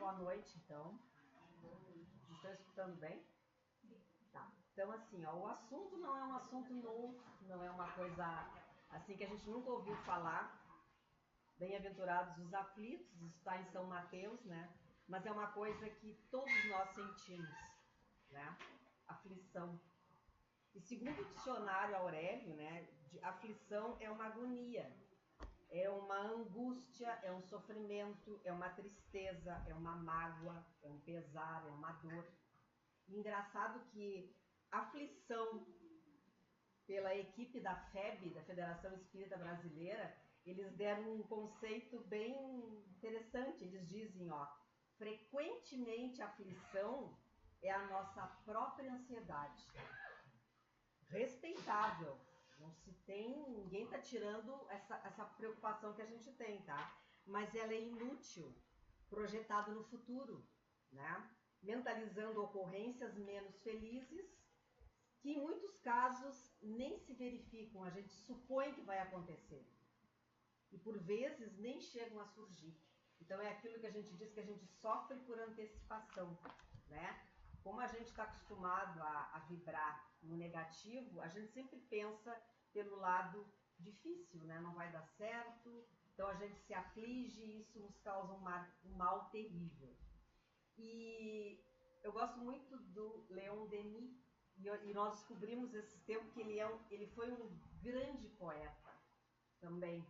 Boa noite, então. Estão escutando bem? Tá. Então, assim, ó, o assunto não é um assunto novo, não é uma coisa assim que a gente nunca ouviu falar. Bem-aventurados os aflitos, está em São Mateus, né? Mas é uma coisa que todos nós sentimos, né? Aflição. E segundo o dicionário Aurélio, né, aflição é uma agonia, é uma angústia, é um sofrimento, é uma tristeza, é uma mágoa, é um pesar, é uma dor. E engraçado que aflição, pela equipe da FEB, da Federação Espírita Brasileira, eles deram um conceito bem interessante. Eles dizem, ó, frequentemente a aflição é a nossa própria ansiedade. Respeitável. Não se tem, ninguém está tirando essa preocupação que a gente tem, tá? Mas ela é inútil, projetada no futuro, né? Mentalizando ocorrências menos felizes, que em muitos casos nem se verificam, a gente supõe que vai acontecer. E por vezes nem chegam a surgir. Então é aquilo que a gente diz que a gente sofre por antecipação, né? Como a gente está acostumado a vibrar no negativo, a gente sempre pensa pelo lado difícil, né? Não vai dar certo, então a gente se aflige e isso nos causa um mal terrível. E eu gosto muito do Leon Denis, e nós descobrimos esse tempo que ele foi um grande poeta também,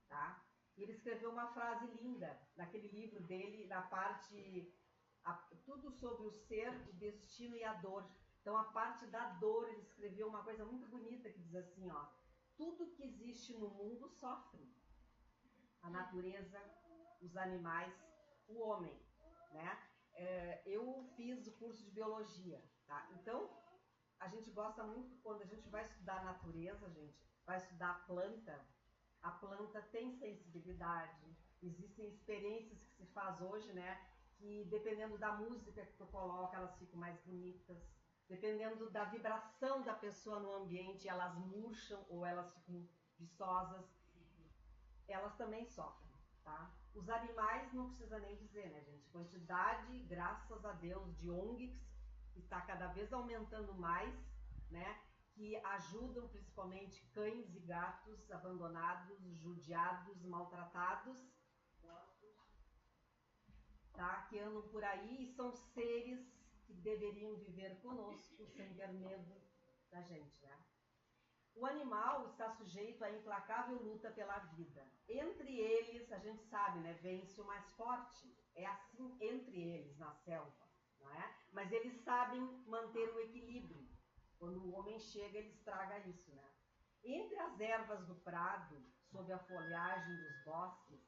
tá? E ele escreveu uma frase linda naquele livro dele, na parte tudo sobre o ser, o destino e a dor. Então a parte da dor, ele escreveu uma coisa muito bonita que diz assim, ó: tudo que existe no mundo sofre. A natureza, os animais, o homem, né? Eu fiz o curso de biologia, tá? Então a gente gosta muito quando a gente vai estudar a natureza, gente, vai estudar a planta tem sensibilidade, existem experiências que se faz hoje, né, que dependendo da música que tu coloca, elas ficam mais bonitas, dependendo da vibração da pessoa no ambiente, elas murcham ou elas ficam viçosas, elas também sofrem, tá? Os animais não precisa nem dizer, né, gente, quantidade, graças a Deus, de ONGs, que está cada vez aumentando mais, né, que ajudam principalmente cães e gatos abandonados, judiados, maltratados, tá? Que andam por aí e são seres que deveriam viver conosco sem ter medo da gente, né? O animal está sujeito à implacável luta pela vida. Entre eles, a gente sabe, né, vence o mais forte. É assim entre eles na selva, não é? Mas eles sabem manter o equilíbrio. Quando o homem chega, ele estraga isso, né? Entre as ervas do prado, sob a folhagem dos bosques,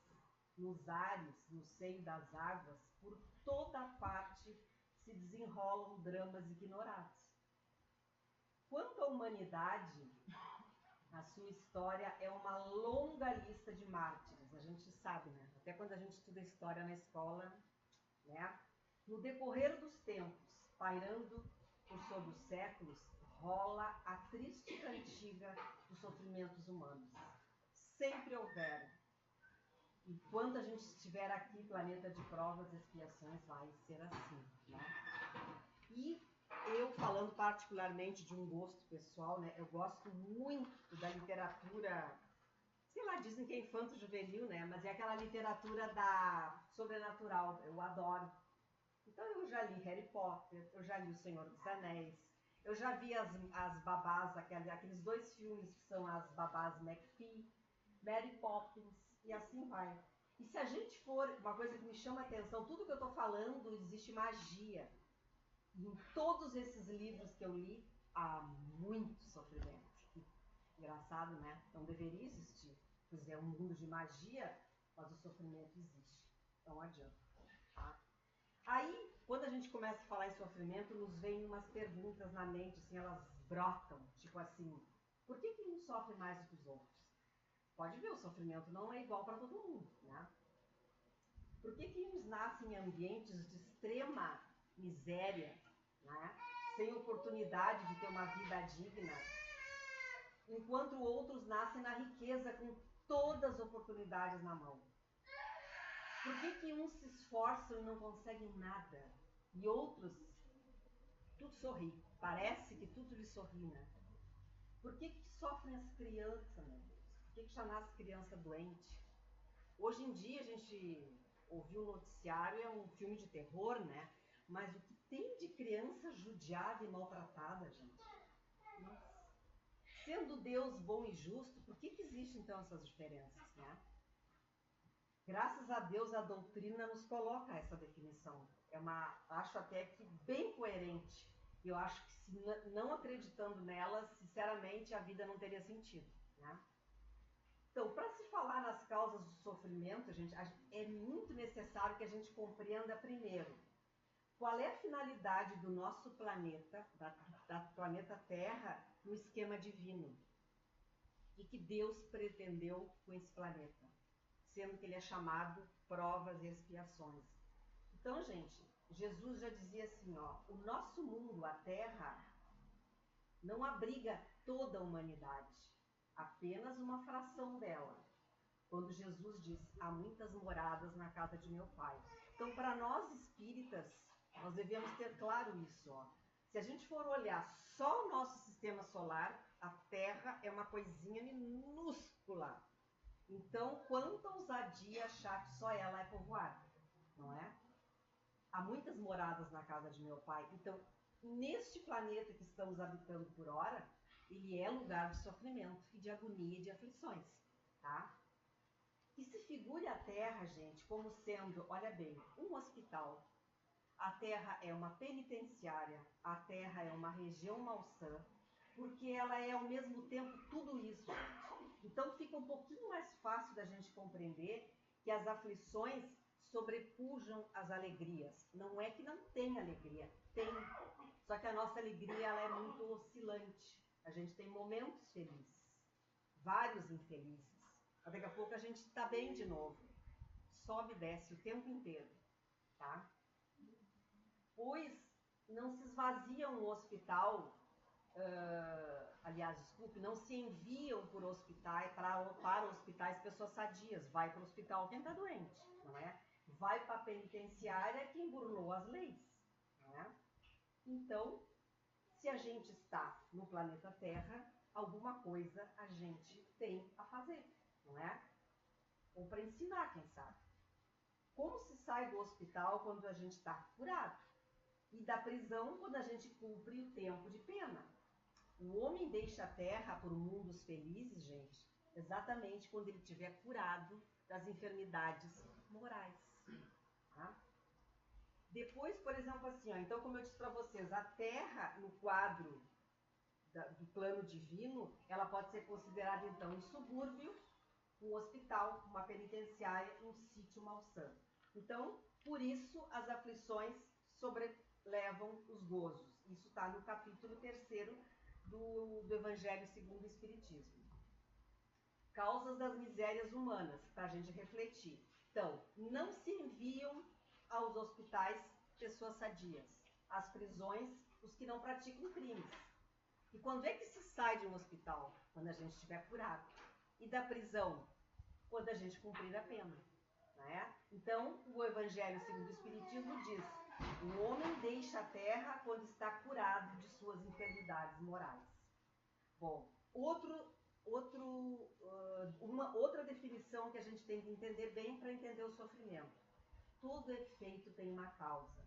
nos ares, no seio das águas, por toda parte se desenrolam dramas ignorados. Quanto à humanidade, a sua história é uma longa lista de mártires, a gente sabe, né? Até quando a gente estuda história na escola, né? No decorrer dos tempos, pairando por sobre os séculos, rola a triste cantiga dos sofrimentos humanos. Sempre houveram. Enquanto a gente estiver aqui, planeta de provas e expiações, vai ser assim, né? E eu, falando particularmente de um gosto pessoal, né? Eu gosto muito da literatura, sei lá, dizem que é infanto-juvenil, né? Mas é aquela literatura da sobrenatural, eu adoro. Então eu já li Harry Potter, eu já li O Senhor dos Anéis, eu já vi as babás, aqueles dois filmes que são as babás McPhee, Mary Poppins, e assim vai. E se a gente for, uma coisa que me chama a atenção, tudo que eu estou falando, existe magia. E em todos esses livros que eu li, há muito sofrimento. Engraçado, né? Não deveria existir. Pois é um mundo de magia, mas o sofrimento existe. Não adianta, tá? Aí, quando a gente começa a falar em sofrimento, nos vem umas perguntas na mente, assim, elas brotam, tipo assim, por que um sofre mais do que os outros? Pode ver, o sofrimento não é igual para todo mundo, né? Por que uns nascem em ambientes de extrema miséria, né? Sem oportunidade de ter uma vida digna, enquanto outros nascem na riqueza com todas as oportunidades na mão? Por que uns se esforçam e não conseguem nada? E outros, tudo sorri. Parece que tudo lhe sorri, né? Por que sofrem as crianças, meu Deus? Por que já nasce criança doente? Hoje em dia a gente ouviu o noticiário, é um filme de terror, né? Mas o que tem de criança judiada e maltratada, gente? Nossa. Sendo Deus bom e justo, por que existem então essas diferenças, né? Graças a Deus a doutrina nos coloca essa definição. Acho até que bem coerente. Eu acho que se não acreditando nela, sinceramente, a vida não teria sentido, né? Então, para se falar nas causas do sofrimento, gente, é muito necessário que a gente compreenda primeiro qual é a finalidade do nosso planeta, da planeta Terra, no esquema divino. O que Deus pretendeu com esse planeta, sendo que ele é chamado provas e expiações. Então, gente, Jesus já dizia assim, ó, o nosso mundo, a Terra, não abriga toda a humanidade, apenas uma fração dela. Quando Jesus diz, há muitas moradas na casa de meu Pai. Então, para nós espíritas, nós devemos ter claro isso, ó. Se a gente for olhar só o nosso sistema solar, a Terra é uma coisinha minúscula. Então, quanta ousadia achar que só ela é povoada, não é? Há muitas moradas na casa de meu Pai. Então, neste planeta que estamos habitando por hora, ele é lugar de sofrimento e de agonia e de aflições, tá? E se figure a Terra, gente, como sendo, olha bem, um hospital. A Terra é uma penitenciária, a Terra é uma região malsã, porque ela é ao mesmo tempo tudo isso, gente. Então fica um pouquinho mais fácil da gente compreender que as aflições sobrepujam as alegrias. Não é que não tem alegria, tem. Só que a nossa alegria ela é muito oscilante. A gente tem momentos felizes, vários infelizes. Daqui a pouco a gente está bem de novo. Sobe e desce o tempo inteiro, tá? Pois não se esvazia um hospital, não se enviam por hospitais, para hospitais pessoas sadias. Vai para o hospital quem está doente, não é? Vai para a penitenciária quem burlou as leis, não é? Então, se a gente está no planeta Terra, alguma coisa a gente tem a fazer, não é? Ou para ensinar, quem sabe. Como se sai do hospital quando a gente está curado? E da prisão quando a gente cumpre o tempo de pena. O homem deixa a terra por mundos felizes, gente, exatamente quando ele estiver curado das enfermidades morais. Tá? Depois, por exemplo, assim, ó, então como eu disse para vocês, a terra no quadro do plano divino, ela pode ser considerada então um subúrbio, um hospital, uma penitenciária, um sítio malsã. Então, por isso as aflições sobrelevam os gozos. Isso está no capítulo 3º do Evangelho segundo o Espiritismo. Causas das misérias humanas, para a gente refletir. Então, não se enviam aos hospitais pessoas sadias, às prisões os que não praticam crimes. E quando é que se sai de um hospital? Quando a gente estiver curado. E da prisão? Quando a gente cumprir a pena. Né? Então, o Evangelho segundo o Espiritismo diz: o homem deixa a terra quando está curado de suas enfermidades morais. Bom, uma outra definição que a gente tem que entender bem para entender o sofrimento. Todo efeito tem uma causa.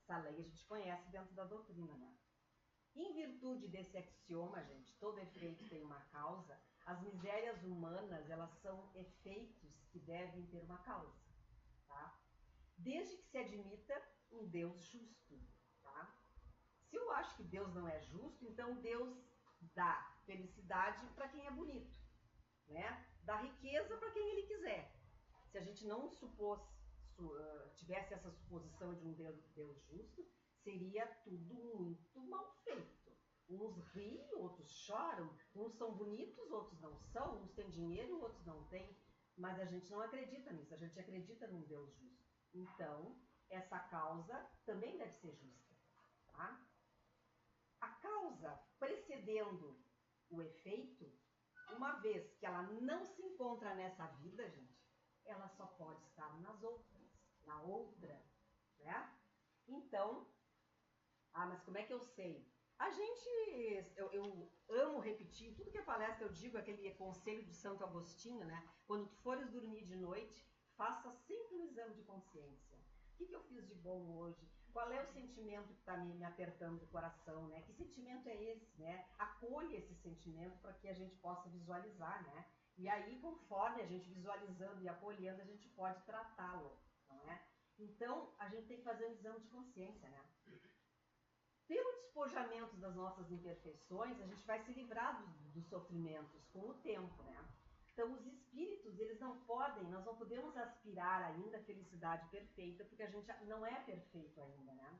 Essa lei a gente conhece dentro da doutrina, né? Em virtude desse axioma, gente, todo efeito tem uma causa, as misérias humanas, elas são efeitos que devem ter uma causa, tá? Desde que se admita um Deus justo, tá? Se eu acho que Deus não é justo, então Deus dá felicidade para quem é bonito, né? Dá riqueza para quem ele quiser. Se a gente não tivesse essa suposição de um Deus justo, seria tudo muito mal feito. Uns riem, outros choram, uns são bonitos, outros não são, uns têm dinheiro, outros não têm, mas a gente não acredita nisso, a gente acredita num Deus justo. Então, essa causa também deve ser justa, tá? A causa precedendo o efeito, uma vez que ela não se encontra nessa vida, gente, ela só pode estar nas outras, na outra, né? Então, mas como é que eu sei? Eu amo repetir, tudo que é palestra eu digo, aquele conselho de Santo Agostinho, né? Quando tu fores dormir de noite, faça sempre um exame de consciência. O que eu fiz de bom hoje? Qual é o sentimento que está me apertando o coração, né? Que sentimento é esse, né? Acolha esse sentimento para que a gente possa visualizar, né? E aí, conforme a gente visualizando e acolhendo, a gente pode tratá-lo, não é? Então, a gente tem que fazer um exame de consciência, né? Pelo despojamento das nossas imperfeições, a gente vai se livrar dos sofrimentos com o tempo, né? Então, os espíritos, eles não podem, nós não podemos aspirar ainda a felicidade perfeita, porque a gente não é perfeito ainda, né?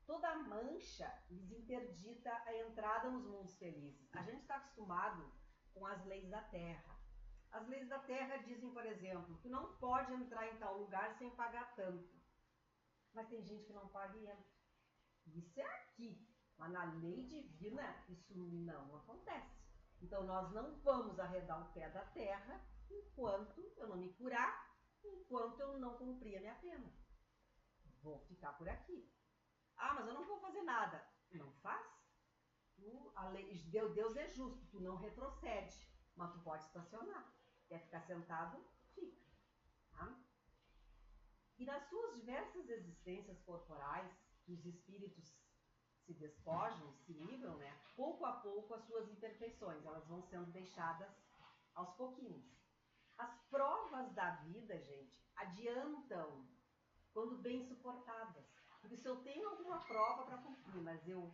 Toda mancha lhes interdita a entrada nos mundos felizes. A gente está acostumado com as leis da Terra. As leis da Terra dizem, por exemplo, que não pode entrar em tal lugar sem pagar tanto. Mas tem gente que não paga e entra. Isso é aqui, mas na lei divina isso não acontece. Então nós não vamos arredar o pé da terra enquanto eu não me curar, enquanto eu não cumprir a minha pena. Vou ficar por aqui. Mas eu não vou fazer nada. Não faz. Deus é justo, tu não retrocede, mas tu pode estacionar. Quer ficar sentado? Fica. Tá? E nas suas diversas existências corporais, os espíritos se despojam, se livram, né? Pouco a pouco as suas imperfeições, elas vão sendo deixadas aos pouquinhos. As provas da vida, gente, adiantam quando bem suportadas. Porque se eu tenho alguma prova para cumprir, mas eu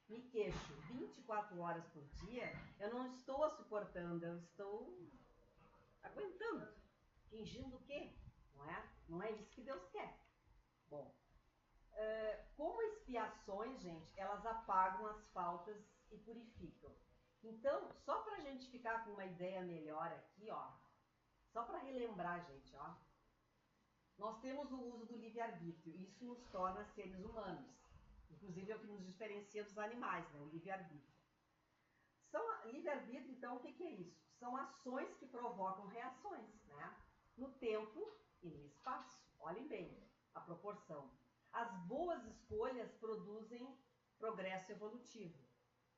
me queixo 24 horas por dia, eu não estou a suportando, eu estou aguentando. Fingindo o quê? Não é? Não é isso que Deus quer. Bom, como expiações, gente, elas apagam as faltas e purificam. Então, só para a gente ficar com uma ideia melhor aqui, ó, só para relembrar, gente, ó, nós temos o uso do livre-arbítrio. Isso nos torna seres humanos. Inclusive é o que nos diferencia dos animais, né? O livre-arbítrio. Livre-arbítrio, então, o que é isso? São ações que provocam reações, né? No tempo e no espaço. Olhem bem a proporção. As boas escolhas produzem progresso evolutivo,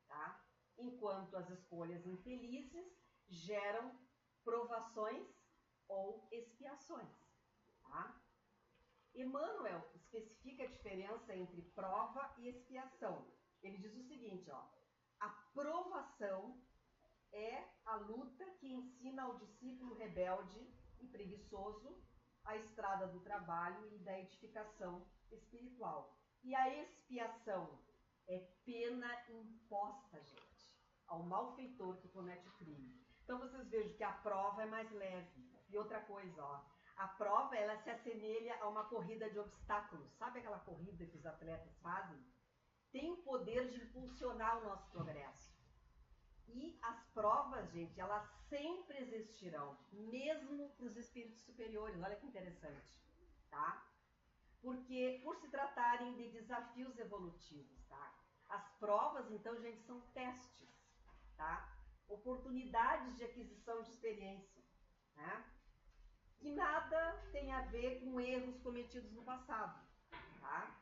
tá? Enquanto as escolhas infelizes geram provações ou expiações, tá? Emmanuel especifica a diferença entre prova e expiação. Ele diz o seguinte, ó: a provação é a luta que ensina ao discípulo rebelde e preguiçoso a estrada do trabalho e da edificação espiritual. E a expiação é pena imposta, gente, ao malfeitor que comete o crime. Então vocês vejam que a prova é mais leve. E outra coisa, ó, a prova ela se assemelha a uma corrida de obstáculos. Sabe aquela corrida que os atletas fazem? Tem o poder de impulsionar o nosso progresso. E as provas, gente, elas sempre existirão, mesmo para os espíritos superiores. Olha que interessante, tá? Porque por se tratarem de desafios evolutivos, tá? As provas, então, gente, são testes, tá? Oportunidades de aquisição de experiência, né? Que nada tem a ver com erros cometidos no passado, tá?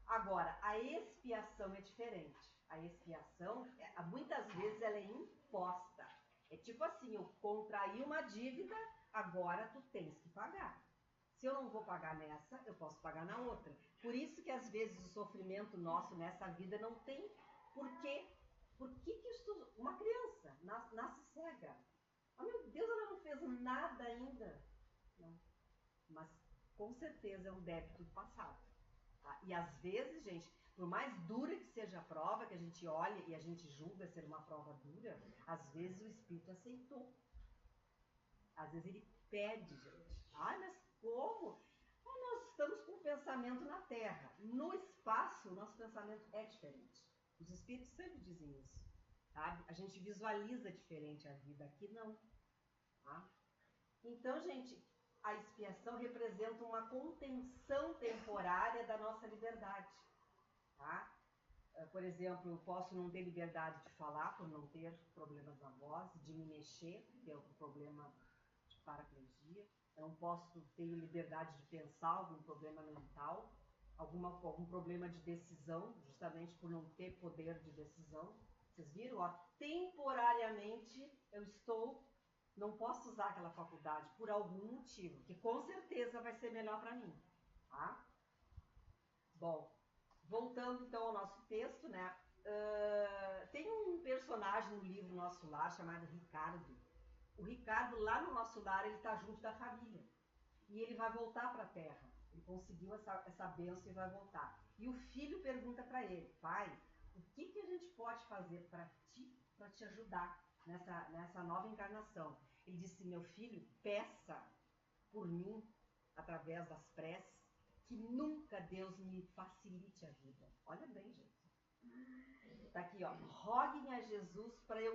Agora, a expiação é diferente. A expiação, muitas vezes, ela é imposta. É tipo assim, eu contraí uma dívida, agora tu tens que pagar. Se eu não vou pagar nessa, eu posso pagar na outra. Por isso que, às vezes, o sofrimento nosso nessa vida não tem porquê. Por que uma criança nasce cega? Meu Deus, ela não fez nada ainda. Não. Mas, com certeza, é um débito do passado. Tá? E às vezes, gente, por mais dura que seja a prova, que a gente olha e a gente julga ser uma prova dura, às vezes o espírito aceitou. Às vezes ele pede, gente. Mas como? Nós estamos com o pensamento na Terra. No espaço, o nosso pensamento é diferente. Os espíritos sempre dizem isso. Tá? A gente visualiza diferente a vida. Aqui não. Tá? Então, gente, a expiação representa uma contenção temporária da nossa liberdade, tá? Por exemplo, eu posso não ter liberdade de falar por não ter problemas na voz, de me mexer, que é um problema de paraplegia. eu não posso ter liberdade de pensar algum problema mental, algum problema de decisão, justamente por não ter poder de decisão. Vocês viram? Ó, temporariamente não posso usar aquela faculdade por algum motivo, que com certeza vai ser melhor para mim. Tá? Bom, voltando então ao nosso texto, né? Tem um personagem no livro Nosso Lar chamado Ricardo. O Ricardo, lá no Nosso Lar, ele está junto da família. E ele vai voltar para a Terra. Ele conseguiu essa bênção e vai voltar. E o filho pergunta para ele: pai, o que a gente pode fazer para te ajudar nessa nova encarnação? Ele disse: meu filho, peça por mim, através das preces, que nunca Deus me facilite a vida. Olha bem, gente. Tá aqui, ó. Rogue-me a Jesus para que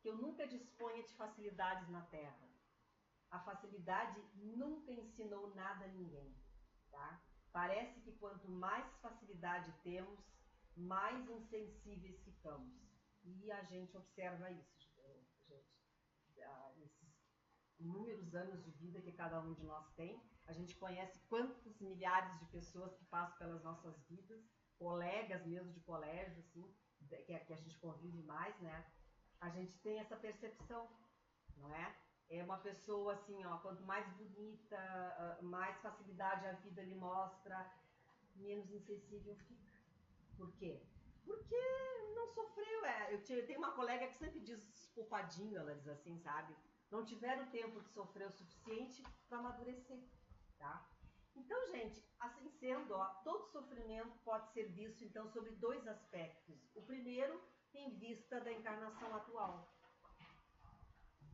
eu nunca disponha de facilidades na terra. A facilidade nunca ensinou nada a ninguém, tá? Parece que quanto mais facilidade temos, mais insensíveis ficamos. E a gente observa isso, gente. Nesses inúmeros anos de vida que cada um de nós tem, a gente conhece quantos milhares de pessoas que passam pelas nossas vidas, colegas mesmo de colégio, assim, que a gente convive mais, né? A gente tem essa percepção, não é? É uma pessoa assim, ó, quanto mais bonita, mais facilidade a vida lhe mostra, menos insensível fica. Por quê? Porque não sofreu. Eu tenho uma colega que sempre diz espofadinho, ela diz assim, sabe? Não tiveram tempo de sofrer o suficiente para amadurecer, tá? Então, gente, assim sendo, ó, todo sofrimento pode ser visto, então, sobre dois aspectos. O primeiro, em vista da encarnação atual.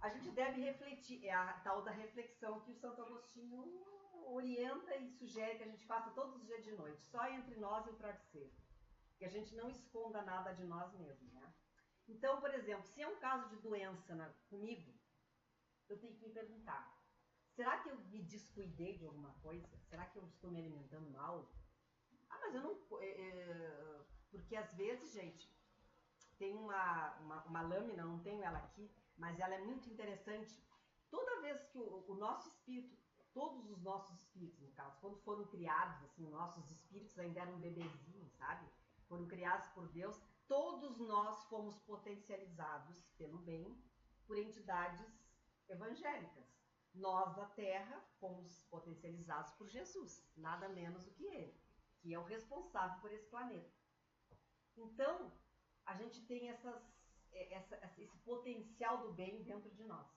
A gente deve refletir, é a tal da reflexão que o Santo Agostinho orienta e sugere que a gente faça todos os dias de noite, só entre nós e o travesseiro. Que a gente não esconda nada de nós mesmos, né? Então, por exemplo, se é um caso de doença comigo, eu tenho que me perguntar: será que eu me descuidei de alguma coisa? Será que eu estou me alimentando mal? Ah, mas eu não... porque às vezes, gente, tem uma lâmina, não tenho ela aqui, mas ela é muito interessante. Toda vez que o nosso espírito, todos os nossos espíritos, no caso, quando foram criados, assim, nossos espíritos ainda eram bebezinhos, sabe? Foram criados por Deus, todos nós fomos potencializados pelo bem por entidades evangélicas. Nós da Terra fomos potencializados por Jesus, nada menos do que ele, que é o responsável por esse planeta. Então, a gente tem esse potencial do bem dentro de nós.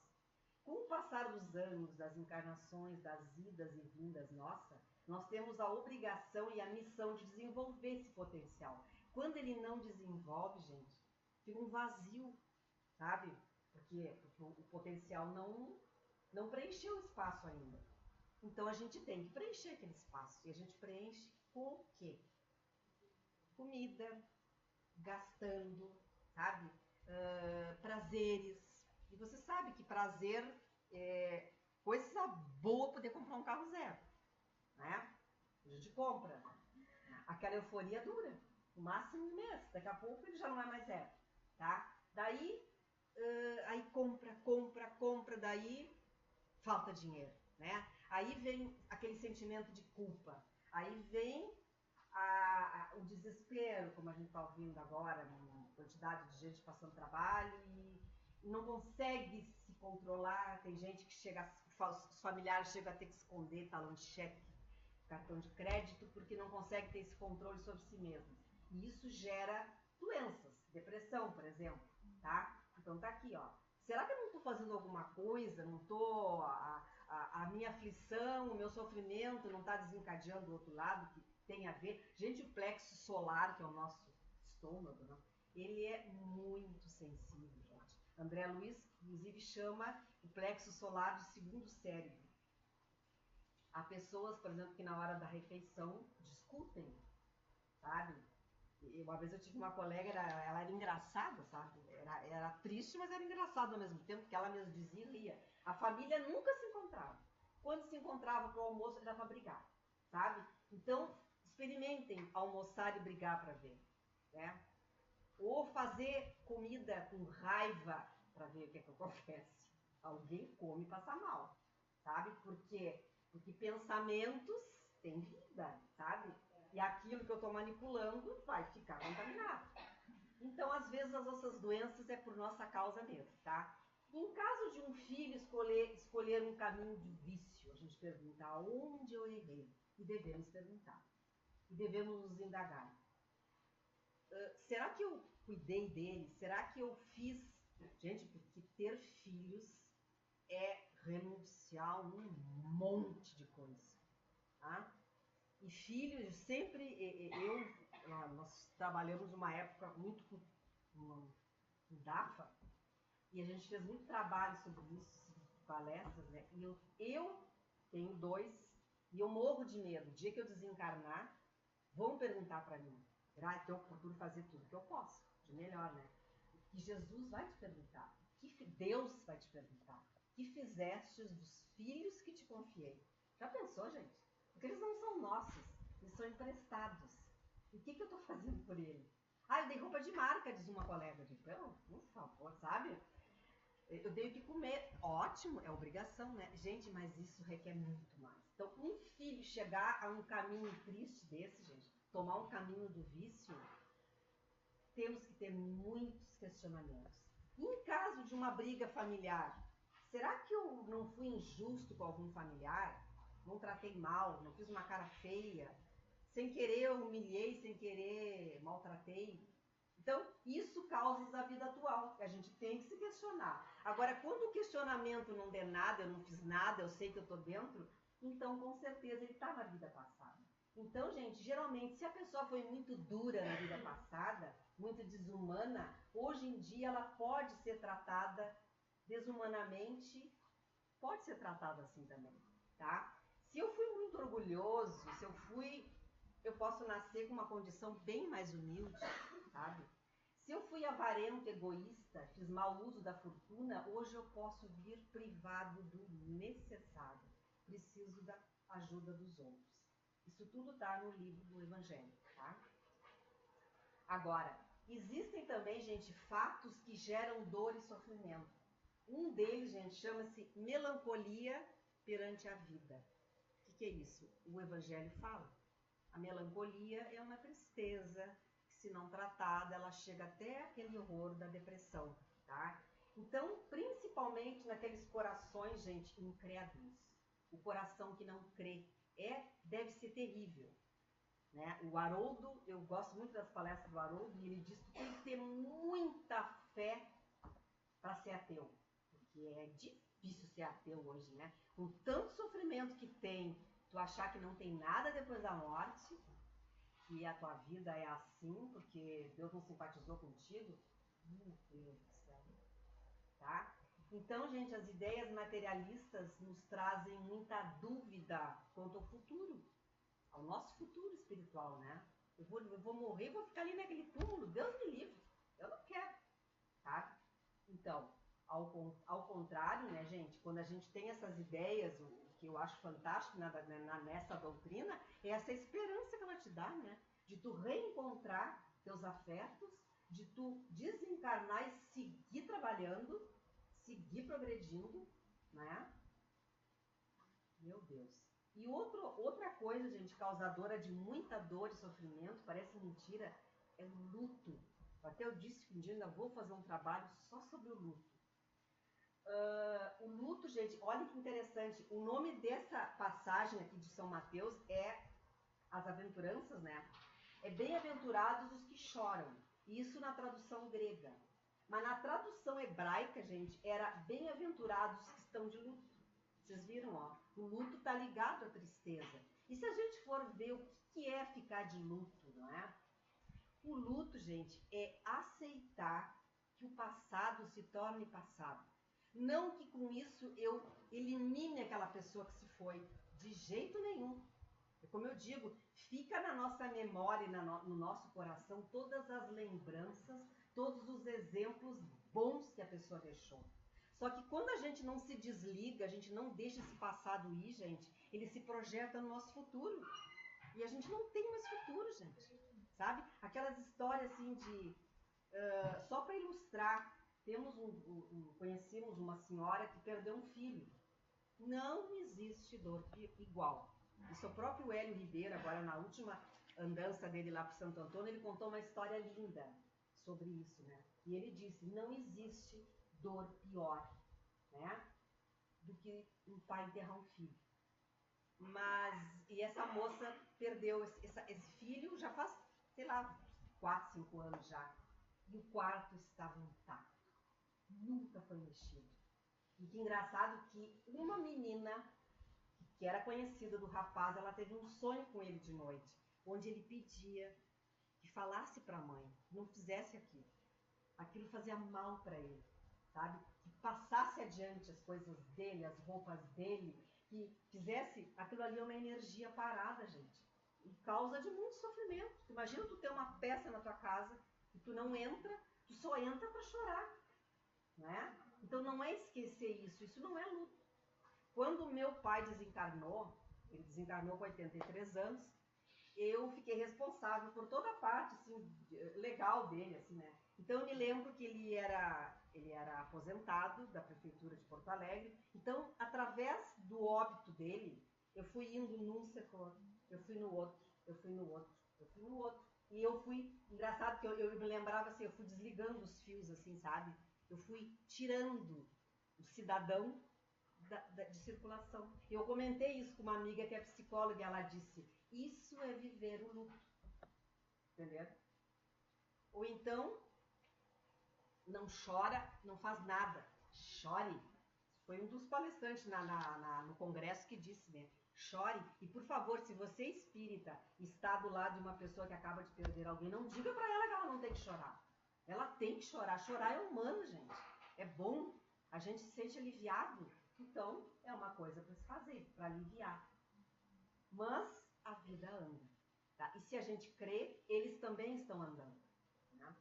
Com o passar dos anos, das encarnações, das idas e vindas nossa, nós temos a obrigação e a missão de desenvolver esse potencial. Quando ele não desenvolve, gente, fica um vazio, sabe? Porque o potencial não preencheu o espaço ainda. Então a gente tem que preencher aquele espaço. E a gente preenche com o quê? Comida, gastando, sabe? Prazeres. E você sabe que prazer é coisa boa poder comprar um carro zero, né? A gente compra. Aquela euforia dura, no máximo um mês. Daqui a pouco ele já não é mais zero, tá? Daí, aí compra, daí falta dinheiro, né? Aí vem aquele sentimento de culpa. Aí vem o desespero, como a gente está ouvindo agora, uma quantidade de gente passando trabalho e não consegue se controlar. Tem gente que os familiares chegam a ter que esconder talão de cheque, cartão de crédito, porque não consegue ter esse controle sobre si mesmo. E isso gera doenças, depressão, por exemplo, tá? Então tá aqui, ó. Será que eu não estou fazendo alguma coisa? Não estou... A minha aflição, o meu sofrimento não está desencadeando do outro lado, que tem a ver. Gente, o plexo solar, que é o nosso estômago, né? Ele é muito sensível, gente. André Luiz, inclusive, chama o plexo solar de segundo cérebro. Há pessoas, por exemplo, que na hora da refeição discutem, sabe? Uma vez eu tive uma colega, ela era engraçada, sabe? Era triste, mas era engraçada ao mesmo tempo, que ela mesmo dizia e ria. A família nunca se encontrava. Quando se encontrava para o almoço, era para brigar, sabe? Então, experimentem almoçar e brigar para ver, né? Ou fazer comida com raiva para ver o que acontece. Alguém come e passa mal. sabe? Por quê? Porque pensamentos têm vida, sabe? E aquilo que eu estou manipulando vai ficar contaminado. Então, às vezes, as nossas doenças é por nossa causa mesmo, tá? Em caso de um filho escolher um caminho de vício, a gente pergunta aonde eu errei. E devemos perguntar. E devemos nos indagar. Será que eu cuidei dele? Será que eu fiz... Gente, porque ter filhos é renunciar a um monte de coisa, tá? E filhos, sempre... nós trabalhamos numa época muito com DAFA, e a gente fez muito trabalho sobre isso, palestras, né? E eu tenho 2, e eu morro de medo. O dia que eu desencarnar, vão perguntar para mim. Que eu procuro fazer tudo que eu posso, de melhor, né? Que Jesus vai te perguntar. Que Deus vai te perguntar. Que fizestes dos filhos que te confiei? Já pensou, gente? Porque eles não são nossos, eles são emprestados. E o que eu estou fazendo por ele? Eu dei roupa de marca, diz uma colega. Então, por favor, sabe? Eu tenho que comer. Ótimo, é obrigação, né? Gente, mas isso requer muito mais. Então, um filho chegar a um caminho triste desse, gente, tomar um caminho do vício, temos que ter muitos questionamentos. Em caso de uma briga familiar, será que eu não fui injusto com algum familiar? Não tratei mal, não fiz uma cara feia? Sem querer eu humilhei, sem querer maltratei? Então, isso causas da vida atual, que a gente tem que se questionar. Agora, quando o questionamento não der nada, eu não fiz nada, eu sei que eu estou dentro, então, com certeza, ele está na vida passada. Então, gente, geralmente, se a pessoa foi muito dura na vida passada, muito desumana, hoje em dia ela pode ser tratada desumanamente, pode ser tratada assim também, tá? Se eu fui muito orgulhoso, eu posso nascer com uma condição bem mais humilde, sabe? Se eu fui avarento, egoísta, fiz mau uso da fortuna, hoje eu posso vir privado do necessário. Preciso da ajuda dos outros. Isso tudo está no livro do Evangelho, tá? Agora, existem também, gente, fatos que geram dor e sofrimento. Um deles, gente, chama-se melancolia perante a vida. O que é isso? O Evangelho fala. A melancolia é uma tristeza, que se não tratada, ela chega até aquele horror da depressão, tá? Então, principalmente naqueles corações, gente, incrédulos. O coração que não crê deve ser terrível, né? O Haroldo, eu gosto muito das palestras do Haroldo, e ele diz que tem que ter muita fé para ser ateu, porque é difícil ser ateu hoje, né? Com tanto sofrimento que tem, tu achar que não tem nada depois da morte, que a tua vida é assim, porque Deus não simpatizou contigo, meu Deus do céu, tá? Então, gente, as ideias materialistas nos trazem muita dúvida quanto ao futuro, ao nosso futuro espiritual, né? Eu vou morrer, vou ficar ali naquele túmulo, Deus me livre, eu não quero, tá? Então, ao contrário, né, gente, quando a gente tem essas ideias, o que eu acho fantástico nessa doutrina, é essa esperança que ela te dá, né? De tu reencontrar teus afetos, de tu desencarnar e seguir trabalhando, seguir progredindo, né? Meu Deus. E outra coisa, gente, causadora de muita dor e sofrimento, parece mentira, é o luto. Até eu disse que um dia ainda vou fazer um trabalho só sobre o luto. O luto, gente, olha que interessante. O nome dessa passagem aqui de São Mateus é as aventuranças, né? É bem-aventurados os que choram. Isso na tradução grega. Mas na tradução hebraica, gente, era bem-aventurados que estão de luto. Vocês viram, ó? O luto está ligado à tristeza. E se a gente for ver o que é ficar de luto, não é? O luto, gente, é aceitar que o passado se torne passado. Não que com isso eu elimine aquela pessoa que se foi. De jeito nenhum. Como eu digo, fica na nossa memória e no nosso coração todas as lembranças, todos os exemplos bons que a pessoa deixou. Só que quando a gente não se desliga, a gente não deixa esse passado ir, gente, ele se projeta no nosso futuro. E a gente não tem mais futuro, gente. Sabe? Aquelas histórias assim de... só para ilustrar, conhecemos uma senhora que perdeu um filho. Não existe dor igual. Isso é o próprio Hélio Ribeiro, agora na última andança dele lá para Santo Antônio, ele contou uma história linda sobre isso, né? E ele disse, não existe dor pior, né, do que um pai enterrar um filho. E essa moça perdeu esse filho já faz, sei lá, 4, 5 anos já. E o quarto estava intacto. Nunca foi mexido. E que engraçado que uma menina, que era conhecida do rapaz, ela teve um sonho com ele de noite, onde ele pedia que falasse para a mãe, que não fizesse aquilo. Aquilo fazia mal para ele, sabe? Que passasse adiante as coisas dele, as roupas dele, que fizesse aquilo ali uma energia parada, gente. E causa de muito sofrimento. Imagina tu ter uma peça na tua casa e tu não entra, tu só entra para chorar, né? Então não é esquecer isso não é luto. Quando meu pai desencarnou, ele desencarnou com 83 anos, eu fiquei responsável por toda a parte assim, legal dele, assim, né? Então eu me lembro que ele era aposentado da prefeitura de Porto Alegre. Então, através do óbito dele, eu fui indo num setor, eu fui no outro, eu fui no outro, eu fui no outro. E eu fui, engraçado que eu me lembrava assim, eu fui desligando os fios, assim, sabe? Eu fui tirando o cidadão de circulação. Eu comentei isso com uma amiga que é psicóloga e ela disse, isso é viver o luto. Entendeu? Ou então, não chora, não faz nada. Chore. Foi um dos palestrantes no congresso que disse, né? Chore. E, por favor, se você é espírita e está do lado de uma pessoa que acaba de perder alguém, não diga para ela que ela não tem que chorar. Ela tem que chorar. Chorar é humano, gente. É bom. A gente se sente aliviado. Então, é uma coisa para se fazer, para aliviar. Mas a vida anda. Tá? E se a gente crê, eles também estão andando. Né?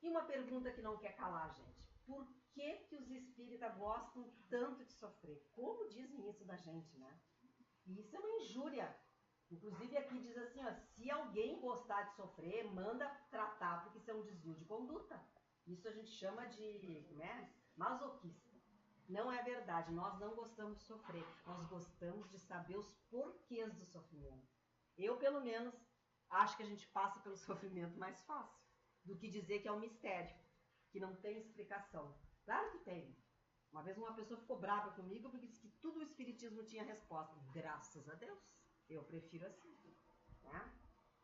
E uma pergunta que não quer calar, gente. Por que os espíritas gostam tanto de sofrer? Como dizem isso da gente, né? E isso é uma injúria. Inclusive aqui diz assim, ó, se alguém gostar de sofrer, manda tratar, porque isso é um desvio de conduta. Isso a gente chama de, né, masoquista. Não é verdade, nós não gostamos de sofrer, nós gostamos de saber os porquês do sofrimento. Eu, pelo menos, acho que a gente passa pelo sofrimento mais fácil do que dizer que é um mistério, que não tem explicação. Claro que tem. Uma vez uma pessoa ficou brava comigo porque disse que tudo o espiritismo tinha resposta. Graças a Deus, eu prefiro assim. Né?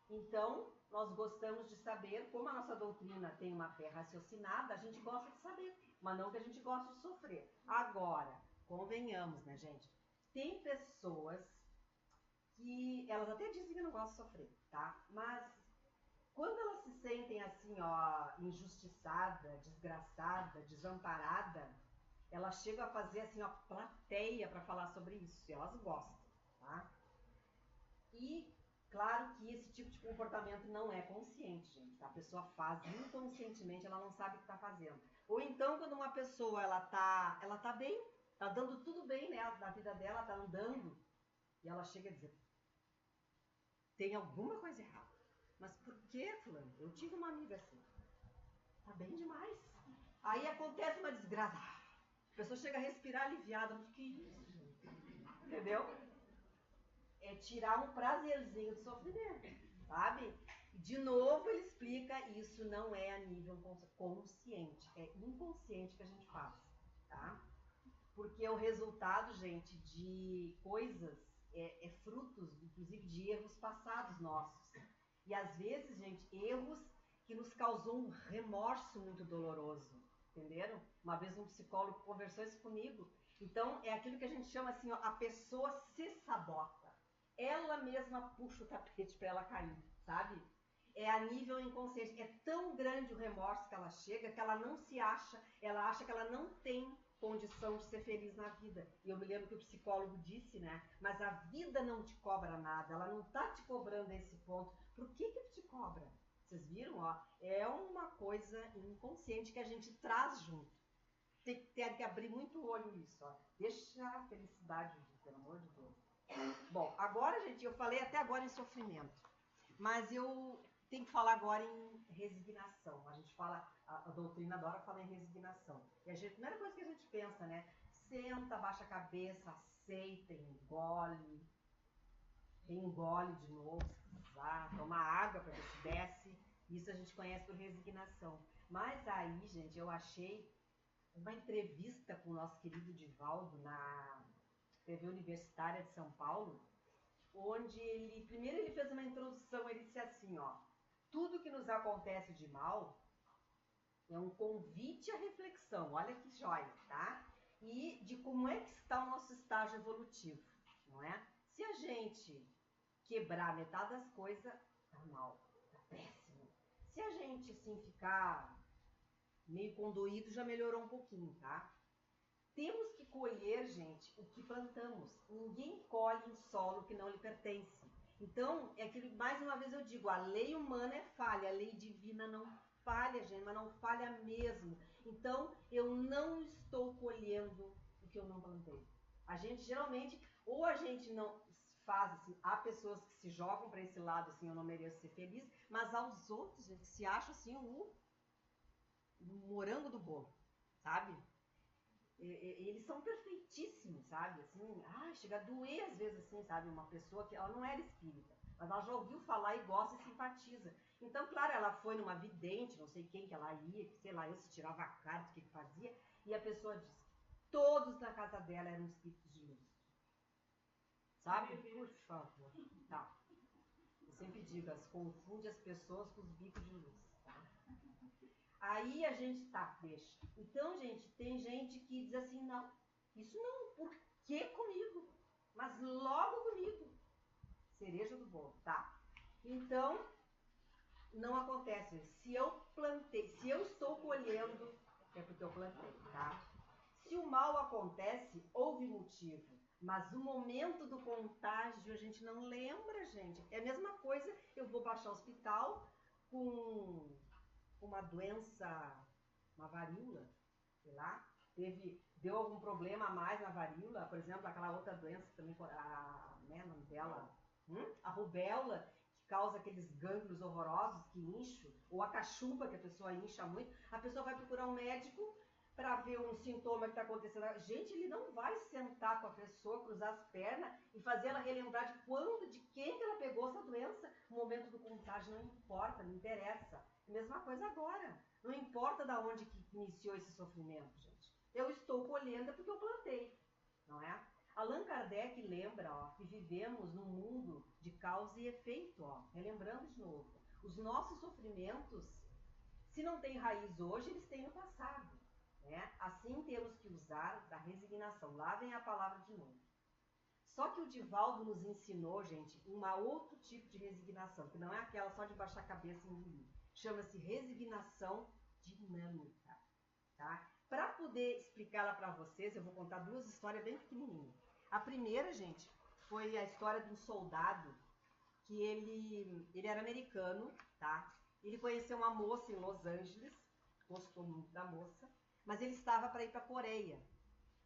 Então, nós gostamos de saber, como a nossa doutrina tem uma fé raciocinada, a gente gosta de saber, mas não que a gente gosta de sofrer. Agora, convenhamos, né, gente? Tem pessoas que elas até dizem que não gostam de sofrer, tá? Mas quando elas se sentem assim, ó, injustiçada, desgraçada, desamparada, elas chegam a fazer assim, ó, plateia para falar sobre isso. E elas gostam, tá? E claro que esse tipo de comportamento não é consciente, gente. Tá? A pessoa faz inconscientemente, ela não sabe o que está fazendo. Ou então, quando uma pessoa ela tá bem, tá dando tudo bem, né, na vida dela, tá andando, e ela chega a dizer: tem alguma coisa errada. Mas por que, fulano? Eu tive uma amiga assim. Tá bem demais. Aí acontece uma desgraça. A pessoa chega a respirar aliviada. Mas que isso, gente? Entendeu? É tirar um prazerzinho de sofrimento, sabe? De novo ele explica, isso não é a nível consciente, é inconsciente que a gente faz, tá? Porque o resultado, gente, de coisas é frutos, inclusive, de erros passados nossos. E às vezes, gente, erros que nos causou um remorso muito doloroso, entenderam? Uma vez um psicólogo conversou isso comigo. Então, é aquilo que a gente chama assim, ó, a pessoa se sabota. Ela mesma puxa o tapete para ela cair, sabe? É a nível inconsciente. É tão grande o remorso que ela chega que ela não se acha, ela acha que ela não tem condição de ser feliz na vida. E eu me lembro que o psicólogo disse, né? Mas a vida não te cobra nada, ela não tá te cobrando a esse ponto. Por que te cobra? Vocês viram, ó? É uma coisa inconsciente que a gente traz junto. Tem que abrir muito o olho nisso, ó. Deixa a felicidade, pelo amor de Deus. Bom, agora, gente, eu falei até agora em sofrimento, mas eu tenho que falar agora em resignação. A gente fala, a doutrina adora falar em resignação. E a primeira coisa que a gente pensa, né? senta, abaixa a cabeça, aceita, engole, reengole de novo, se precisar, toma água para ver se desce. Isso a gente conhece por resignação. Mas aí, gente, eu achei uma entrevista com o nosso querido Divaldo na TV Universitária de São Paulo, onde primeiro ele fez uma introdução, ele disse assim, ó, tudo que nos acontece de mal é um convite à reflexão, olha que joia, tá? E de como é que está o nosso estágio evolutivo, não é? Se a gente quebrar metade das coisas, tá mal, tá péssimo. Se a gente, assim, ficar meio condoído, já melhorou um pouquinho, tá? Temos que colher, gente, o que plantamos. Ninguém colhe em solo que não lhe pertence. Então, é aquilo, mais uma vez eu digo, a lei humana é falha, a lei divina não falha, gente, mas não falha mesmo. Então, eu não estou colhendo o que eu não plantei. A gente, geralmente, ou a gente não faz assim, há pessoas que se jogam para esse lado, assim, eu não mereço ser feliz, mas aos outros, gente, se acha assim, o morango do bolo, sabe? Eles são perfeitíssimos, sabe? Assim, chega a doer às vezes, assim, sabe? Uma pessoa que ela não era espírita, mas ela já ouviu falar e gosta e simpatiza. Então, claro, ela foi numa vidente, não sei quem que ela ia, sei lá, eu se tirava a carta, o que fazia, e a pessoa disse que todos na casa dela eram espíritos de luz. Sabe? Por favor. Tá. Eu sempre digo, confunde as pessoas com os bicos de luz. Aí a gente, deixa. Então, gente, tem gente que diz assim, não, isso não, por que comigo? Mas logo comigo. Cereja do bolo, tá. Então, não acontece. Se eu plantei, se eu estou colhendo, é porque eu plantei, tá? Se o mal acontece, houve motivo. Mas o momento do contágio a gente não lembra, gente. É a mesma coisa, eu vou baixar o hospital com uma doença, uma varíola, sei lá, deu algum problema a mais na varíola, por exemplo, aquela outra doença também, o nome dela, a rubéola, que causa aqueles gânglios horrorosos que incham, ou a cachumba, que a pessoa incha muito, a pessoa vai procurar um médico para ver um sintoma que está acontecendo. Gente, ele não vai sentar com a pessoa, cruzar as pernas e fazer ela relembrar de quem que ela pegou essa doença. O momento do contágio não importa, não interessa. A mesma coisa agora. Não importa de onde que iniciou esse sofrimento, gente. Eu estou colhendo porque eu plantei, não é? Allan Kardec lembra, que vivemos num mundo de causa e efeito, relembrando de novo. Os nossos sofrimentos, se não têm raiz hoje, eles têm no passado. Né? Assim temos que usar da resignação. Lá vem a palavra de novo. Só que o Divaldo nos ensinou, gente, outro tipo de resignação, que não é aquela só de baixar a cabeça e engolir. Chama-se resignação dinâmica. Tá? Para poder explicá-la para vocês, eu vou contar duas histórias bem pequenininhas. A primeira, gente, foi a história de um soldado que ele era americano, tá? Ele conheceu uma moça em Los Angeles, gostou muito da moça, mas ele estava para ir para a Coreia,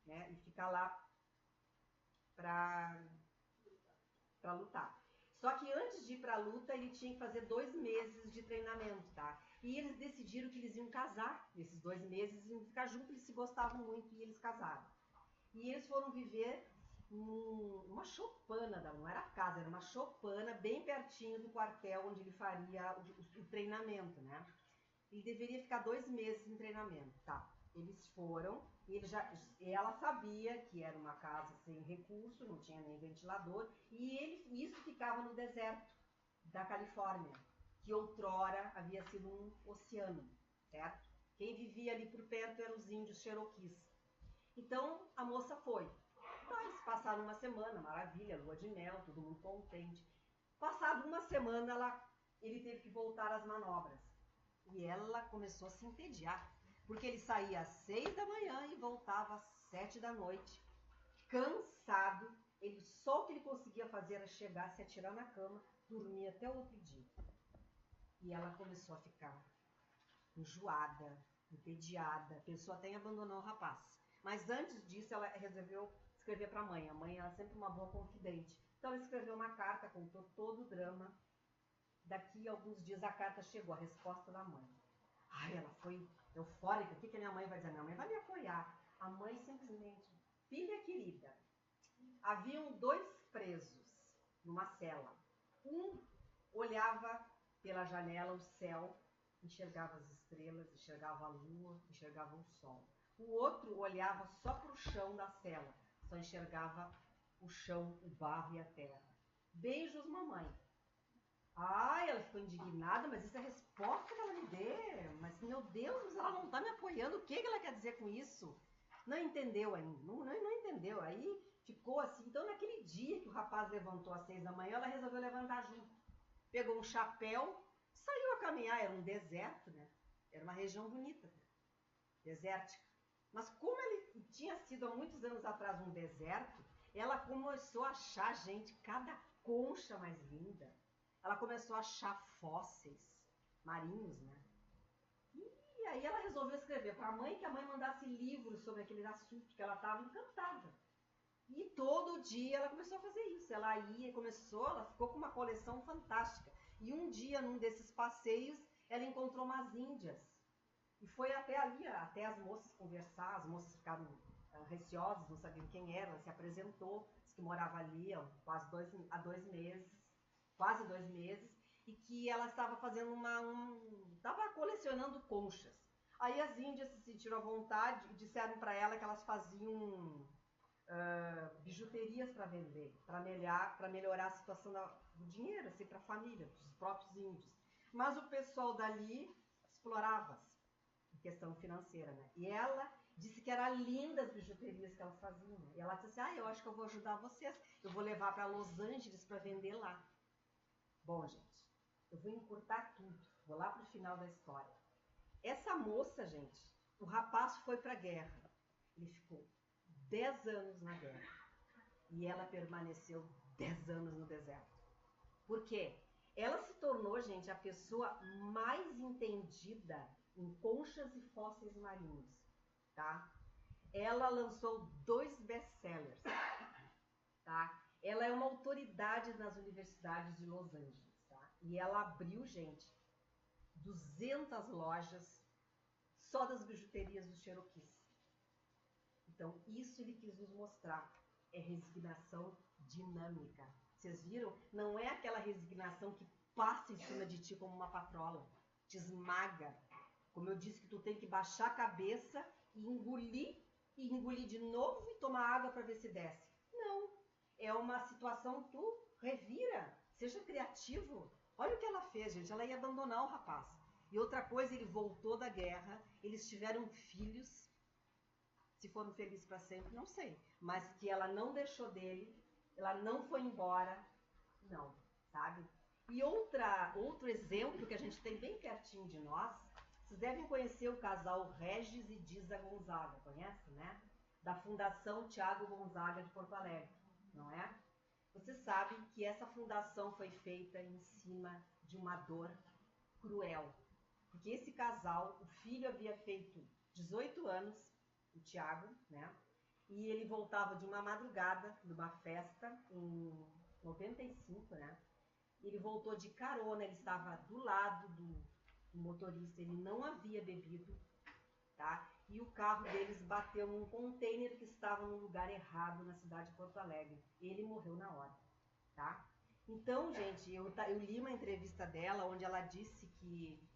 né? E ficar lá para lutar. Só que antes de ir para a luta, ele tinha que fazer 2 meses de treinamento, tá? E eles decidiram que eles iam casar nesses 2 meses, iam ficar juntos, eles se gostavam muito e eles casaram. E eles foram viver numa choupana, não era casa, era uma choupana bem pertinho do quartel onde ele faria o treinamento, né? Ele deveria ficar 2 meses em treinamento, tá? Eles foram, e ela sabia que era uma casa sem recurso, não tinha nem ventilador, e isso ficava no deserto da Califórnia, que outrora havia sido um oceano, certo? Quem vivia ali por perto eram os índios Cherokees. Então a moça foi. Então eles passaram uma semana, maravilha, lua de mel, todo mundo contente. Passado uma semana, ele teve que voltar às manobras. E ela começou a se entediar, porque ele saía às 6 da manhã e voltava às 7 da noite. Cansado, só o que ele conseguia fazer era chegar, se atirar na cama, dormir até o outro dia. E ela começou a ficar enjoada, entediada, pensou até em abandonar o rapaz. Mas antes disso, ela resolveu escrever para a mãe. A mãe era sempre uma boa confidente. Então ela escreveu uma carta, contou todo o drama. Daqui a alguns dias a carta chegou, a resposta da mãe. Ela foi eufórica. O que a minha mãe vai dizer? Minha mãe vai me apoiar. A mãe simplesmente Filha querida, haviam 2 presos numa cela. Um olhava pela janela o céu, enxergava as estrelas, enxergava a lua, enxergava o sol. O outro olhava só para o chão da cela, só enxergava o chão, o barro e a terra. Beijos, mamãe. Ai, ela ficou indignada, mas isso é a resposta que ela me deu. Mas, meu Deus, mas ela não está me apoiando. O que ela quer dizer com isso? Não entendeu ainda, não entendeu. Aí ficou assim. Então, naquele dia que o rapaz levantou às 6 da manhã, ela resolveu levantar junto. Pegou um chapéu, saiu a caminhar. Era um deserto, né? Era uma região bonita, né? Desértica. Mas como ele tinha sido há muitos anos atrás um deserto, ela começou a achar, gente, cada concha mais linda. Ela começou a achar fósseis marinhos, né? E aí ela resolveu escrever para a mãe, que a mãe mandasse livros sobre aquele assunto, que ela estava encantada. E todo dia ela começou a fazer isso. Ela ficou com uma coleção fantástica. E um dia, num desses passeios, ela encontrou umas índias. E foi até ali, até as moças conversar. As moças ficaram receosas, não sabiam quem era. Ela se apresentou, disse que morava ali há quase 2 meses, e que ela estava fazendo estava colecionando conchas. Aí as índias se sentiram à vontade e disseram para ela que elas faziam bijuterias para vender, para melhorar a situação do dinheiro, assim, para a família, dos próprios índios. Mas o pessoal dali explorava em questão financeira, né? E ela disse que era linda as bijuterias que elas faziam. Né? E ela disse assim, eu acho que eu vou ajudar vocês. Eu vou levar para Los Angeles para vender lá. Bom, gente, eu vou encurtar tudo. Vou lá para o final da história. Essa moça, gente, o rapaz foi para a guerra. Ele ficou 10 anos na guerra. E ela permaneceu 10 anos no deserto. Por quê? Ela se tornou, gente, a pessoa mais entendida em conchas e fósseis marinhos, tá? Ela lançou 2 best-sellers, tá? Ela é uma autoridade nas universidades de Los Angeles, tá? E ela abriu, gente, 200 lojas só das bijuterias dos Cherokees. Então, isso ele quis nos mostrar. É resignação dinâmica. Vocês viram? Não é aquela resignação que passa em cima de ti como uma patrola. Te esmaga. Como eu disse que tu tem que baixar a cabeça e engolir de novo e tomar água para ver se desce. Não. É uma situação que tu revira. Seja criativo. Olha o que ela fez, gente. Ela ia abandonar o rapaz. E outra coisa, ele voltou da guerra. Eles tiveram filhos. Se foram felizes para sempre, não sei. Mas que ela não deixou dele. Ela não foi embora. Não, sabe? E outro exemplo que a gente tem bem pertinho de nós, vocês devem conhecer o casal Regis e Diza Gonzaga, conhece, né? Da Fundação Tiago Gonzaga de Porto Alegre, não é? Vocês sabem que essa fundação foi feita em cima de uma dor cruel. Porque esse casal, o filho havia feito 18 anos, o Tiago, né? E ele voltava de uma madrugada, de uma festa em 95, né? Ele voltou de carona, ele estava do lado do motorista, ele não havia bebido, tá? E o carro deles bateu num container que estava no lugar errado na cidade de Porto Alegre. Ele morreu na hora, tá? Então, gente, eu li uma entrevista dela onde ela disse que,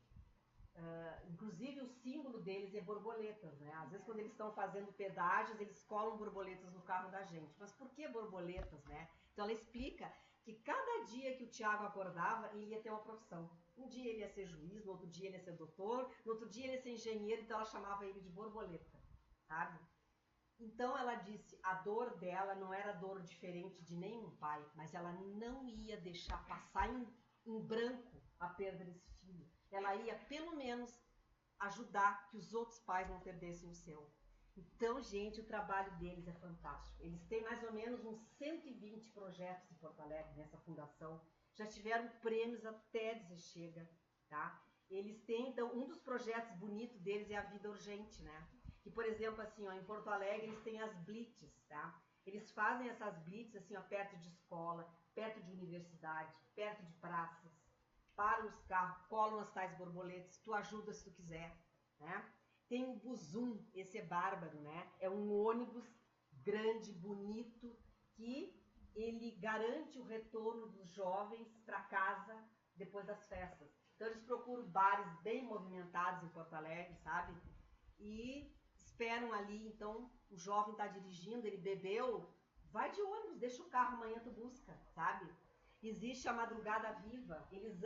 inclusive, o símbolo deles é borboletas, né? Às vezes, quando eles estão fazendo pedágios, eles colam borboletas no carro da gente. Mas por que borboletas, né? Então, ela explica que cada dia que o Tiago acordava, ele ia ter uma profissão. Um dia ele ia ser juiz, no outro dia ele ia ser doutor, no outro dia ele ia ser engenheiro, então ela chamava ele de borboleta, sabe? Então ela disse, a dor dela não era dor diferente de nenhum pai, mas ela não ia deixar passar em branco a perda desse filho. Ela ia, pelo menos, ajudar que os outros pais não perdessem o seu. Então, gente, o trabalho deles é fantástico. Eles têm mais ou menos uns 120 projetos em Porto Alegre, nessa fundação. Já tiveram prêmios até dizer chega, tá? Eles têm, então, um dos projetos bonitos deles é a Vida Urgente, né? Que, por exemplo, assim, ó, em Porto Alegre, eles têm as blitz, tá? Eles fazem essas blitz, assim, ó, perto de escola, perto de universidade, perto de praças. Param os carros, colam as tais borboletas, tu ajuda se tu quiser, né? Tem o Buzum, esse é bárbaro, né? É um ônibus grande, bonito, que ele garante o retorno dos jovens para casa depois das festas. Então eles procuram bares bem movimentados em Porto Alegre, sabe? E esperam ali, então o jovem está dirigindo, ele bebeu, vai de ônibus, deixa o carro, amanhã tu busca, sabe? Existe a madrugada viva, eles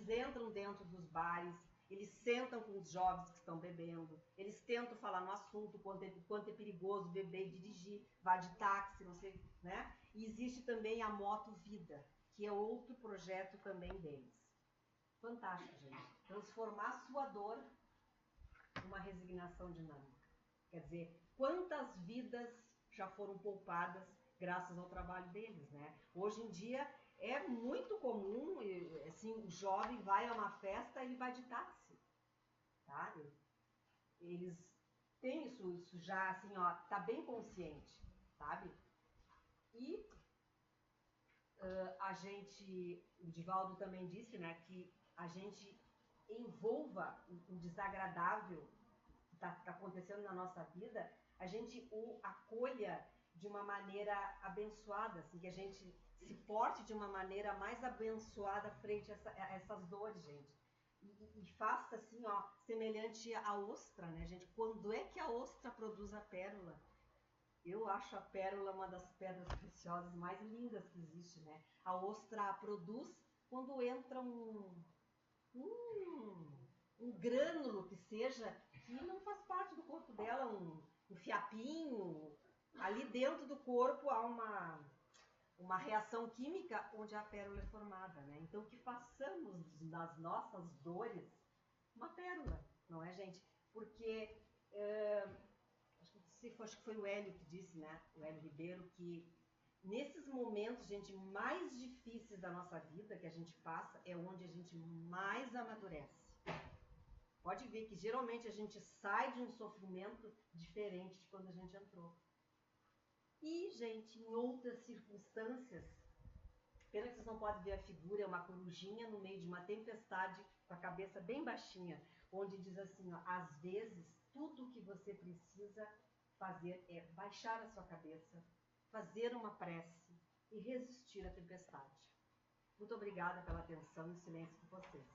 entram dentro dos bares, eles sentam com os jovens que estão bebendo, eles tentam falar no assunto, quanto é perigoso beber e dirigir, vá de táxi, não sei, né? E existe também a Moto Vida, que é outro projeto também deles. Fantástico, gente. Transformar a sua dor numa resignação dinâmica. Quer dizer, quantas vidas já foram poupadas graças ao trabalho deles, né? Hoje em dia é muito comum, assim, o jovem vai a uma festa e ele vai de táxi, tá? Eles têm isso já, assim, ó, tá bem consciente, sabe? E a gente, o Divaldo também disse, né, que a gente envolva o desagradável que está acontecendo na nossa vida, a gente o acolha de uma maneira abençoada, assim, que a gente se porte de uma maneira mais abençoada frente a essas dores, gente. E faça assim, ó, semelhante à ostra, né, gente? Quando é que a ostra produz a pérola? Eu acho a pérola uma das pedras preciosas mais lindas que existe, né? A ostra produz quando entra um grânulo que seja, que não faz parte do corpo dela, um fiapinho. Ali dentro do corpo há uma reação química onde a pérola é formada, né? Então que façamos das nossas dores uma pérola, não é, gente? Porque acho que foi o Hélio que disse, né? O Hélio Ribeiro, que nesses momentos, gente, mais difíceis da nossa vida que a gente passa, é onde a gente mais amadurece. Pode ver que geralmente a gente sai de um sofrimento diferente de quando a gente entrou. E, gente, em outras circunstâncias, pena que vocês não podem ver a figura, é uma corujinha no meio de uma tempestade, com a cabeça bem baixinha, onde diz assim, ó, às vezes, tudo o que você precisa fazer é baixar a sua cabeça, fazer uma prece e resistir à tempestade. Muito obrigada pela atenção e silêncio de vocês.